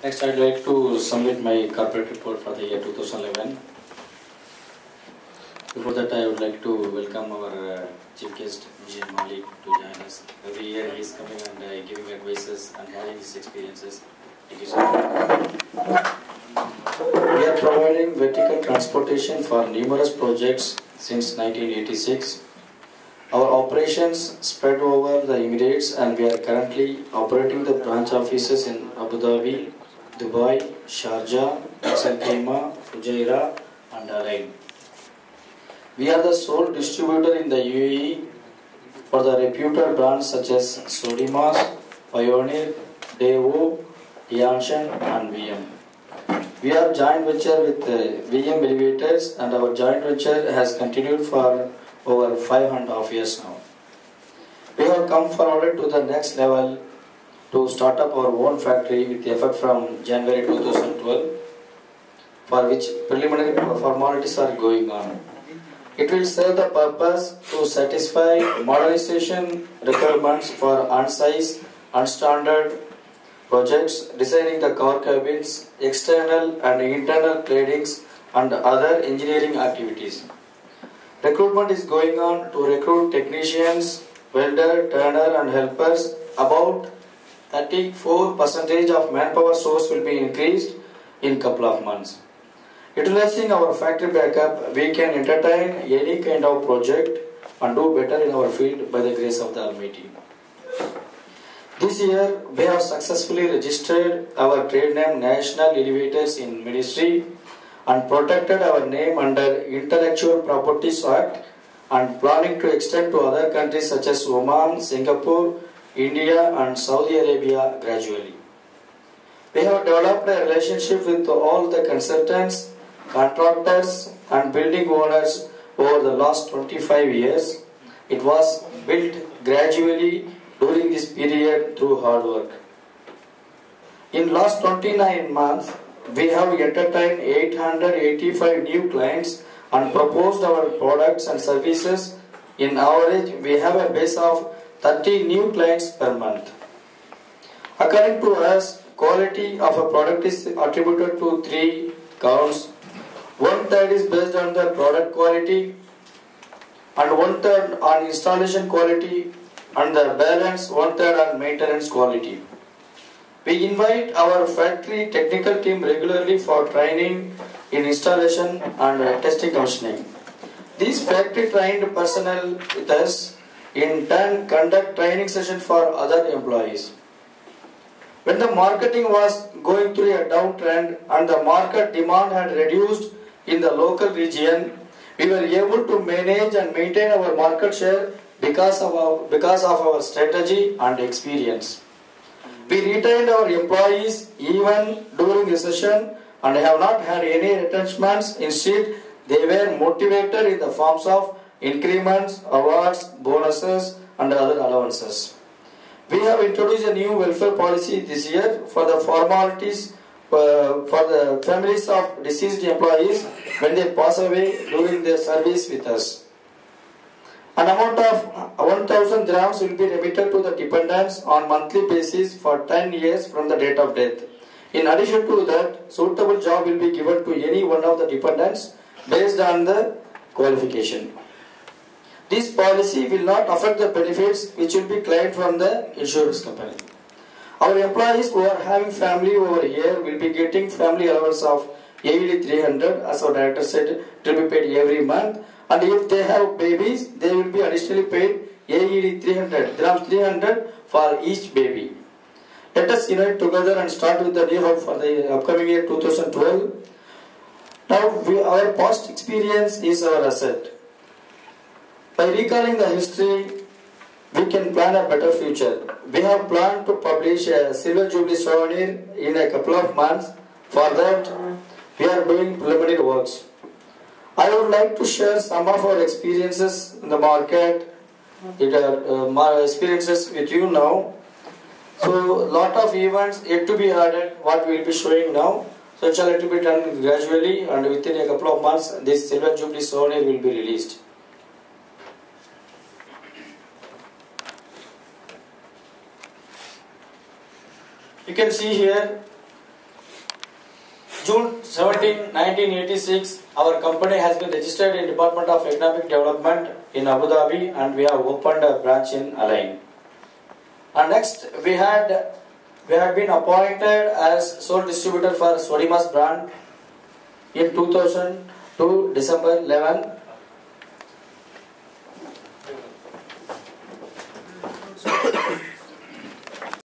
Next, I'd like to submit my corporate report for the year 2011. Before that, I would like to welcome our chief guest, Vijay Malik, to join us. Every year he is coming and giving advices and sharing his experiences. Thank you so much. We are providing vertical transportation for numerous projects since 1986. Our operations spread over the Emirates and we are currently operating the branch offices in Abu Dhabi, Dubai, Sharjah, Ras Al Khaimah, Fujairah and Al-Ain. We are the sole distributor in the UAE for the reputed brands such as Sodimas, Pioneer, Daewoo, Yanshan and VM. We are joint venture with VM Elevators and our joint venture has continued for over 5.5 years now. We have come forward to the next level to start up our own factory with effect from January 2012, for which preliminary formalities are going on. It will serve the purpose to satisfy modernization requirements for unsize, unstandard projects, designing the car cabins, external and internal claddings and other engineering activities. Recruitment is going on to recruit technicians, welder, turner and helpers. About 34% of manpower source will be increased in couple of months. Utilizing our factory backup, we can entertain any kind of project and do better in our field by the grace of the Almighty. This year, we have successfully registered our trade name National Elevators in Ministry and protected our name under Intellectual Properties Act and planning to extend to other countries such as Oman, Singapore, India and Saudi Arabia gradually. We have developed a relationship with all the consultants, contractors and building owners over the last 25 years. It was built gradually during this period through hard work. In last 29 months, we have entertained 885 new clients and proposed our products and services. In average, we have a base of 30 new clients per month. According to us, quality of a product is attributed to three counts. 1/3 is based on the product quality and 1/3 on installation quality and the balance 1/3 on maintenance quality. We invite our factory technical team regularly for training in installation and testing commissioning. These factory trained personnel with us in turn conduct training sessions for other employees. When the marketing was going through a downtrend and the market demand had reduced in the local region, we were able to manage and maintain our market share because of our strategy and experience. We retained our employees even during recession and have not had any retrenchments. Instead, they were motivated in the forms of increments, awards, bonuses and other allowances. We have introduced a new welfare policy this year for the formalities for the families of deceased employees when they pass away during their service with us. An amount of 1,000 dirhams will be remitted to the dependents on monthly basis for 10 years from the date of death. In addition to that, suitable job will be given to any one of the dependents based on the qualification. This policy will not affect the benefits which will be claimed from the insurance company. Our employees who are having family over here will be getting family allowance of AED 300, as our director said, it will be paid every month. And if they have babies, they will be additionally paid AED 300, dirhams 300 for each baby. Let us unite together and start with the new hope for the upcoming year 2012. Now, our past experience is our asset. By recalling the history, we can plan a better future. We have planned to publish a Silver Jubilee souvenir in a couple of months. For that, we are doing preliminary works. I would like to share some of our experiences in the market, my experiences with you now. So, lot of events yet to be added, what we will be showing now. So, it shall be done gradually and within a couple of months, this Silver Jubilee souvenir will be released. You can see here June 17, 1986, our company has been registered in Department of Economic Development in Abu Dhabi, and we have opened a branch in Align. And next, we had been appointed as sole distributor for Sodima's brand in 2002 December 11.